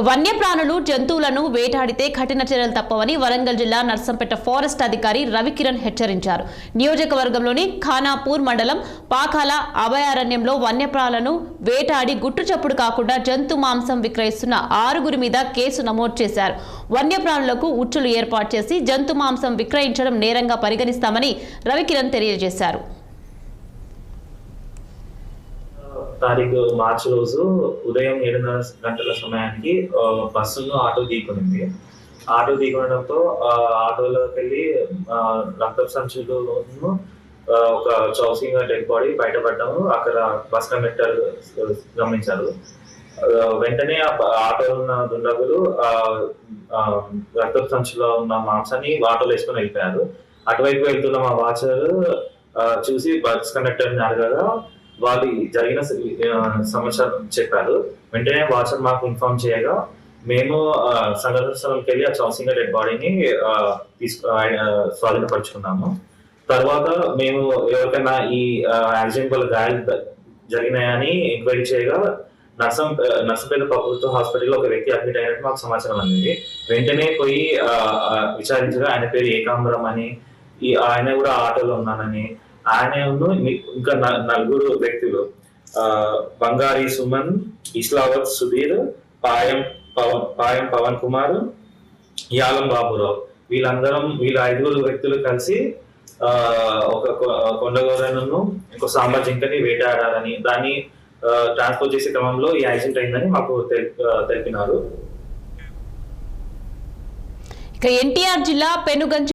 వన్యప్రాణులు జంతువులను వేటాడితే కఠిన చర్యలు తప్పవని వరంగల్ జిల్లా నర్సంపేట ఫారెస్ట్ అధికారి రవికిరణ్ హెచ్చరించారు. నియోజకవర్గంలోని ఖానాపూర్ మండలం పాకాల అభయారణ్యంలో వన్యప్రాణులను వేటాడి గుట్టుచప్పుడు కాకుండా జంతు మాంసం విక్రయిస్తున్న 6 మీద కేసు నమోదు చేశారు. వన్యప్రాణులకు ఉచ్చులు ఏర్పాటు చేసి జంతు మాంసం విక్రయించడం నేరంగా పరిగణిస్తామని రవికిరణ్ తెలియజేశారు. తారీఖు మార్చి రోజు ఉదయం 7:30 గంటల సమయానికి బస్సును ఆటో ఢీకొనింది. ఆటో ఢీకొనడంతో ఆటోలోకి వెళ్ళి రక్తపు సంచులు ఒక చౌసింగ్ డెడ్ బాడీ బయటపడ్డాము. అక్కడ బస్ కండక్టర్ గమనించారు. వెంటనే ఆటో ఉన్న దుండగులు రక్తపు సంచులో ఉన్న మాంసాన్ని ఆటోలో వేసుకొని వెళ్ళిపోయారు. అటువైపు వెళ్తున్న మా వాచర్ చూసి బస్ కండక్టర్ని అడగగా వాళ్ళు జరిగిన సమాచారం చెప్పారు. వెంటనే వాచర్ మాకు ఇన్ఫార్మ్ చేయగా మేము సంఘటన స్థలంకి వెళ్ళి ఆ చౌసింగ్ డెడ్ బాడీని స్వాధీనపరుచుకున్నాము. తర్వాత మేము ఎవరికైనా ఈ యాక్సిడెంట్ వల్ల గాయాలు జరిగినాయని ఎంక్వైరీ చేయగా నర్సంపేట ప్రభుత్వ హాస్పిటల్లో ఒక వ్యక్తి అడ్మిట్ అయినట్టు మాకు సమాచారం అందింది. వెంటనే పోయి విచారించగా ఆయన పేరు ఏకాంబరం అని, ఆయన కూడా ఆటోలో ఉన్నానని, ఆయన ఇంకా 4 వ్యక్తులు బంగారి సుమన్, ఇస్లావత్ సుధీర్, పాయం పవన్ కుమార్, యాలం బాబురావు, వీళ్ళ 5 వ్యక్తులు కలిసి ఒక కొండగోరను ఇంకో సాంబార్ జింకని వేటాడాలని, దాన్ని ట్రాన్స్పోర్ట్ చేసే క్రమంలో ఈ యాక్సిడెంట్ అయిందని మాకు తెలిపినారు. ఎన్టీఆర్ జిల్లా పెనుగంచి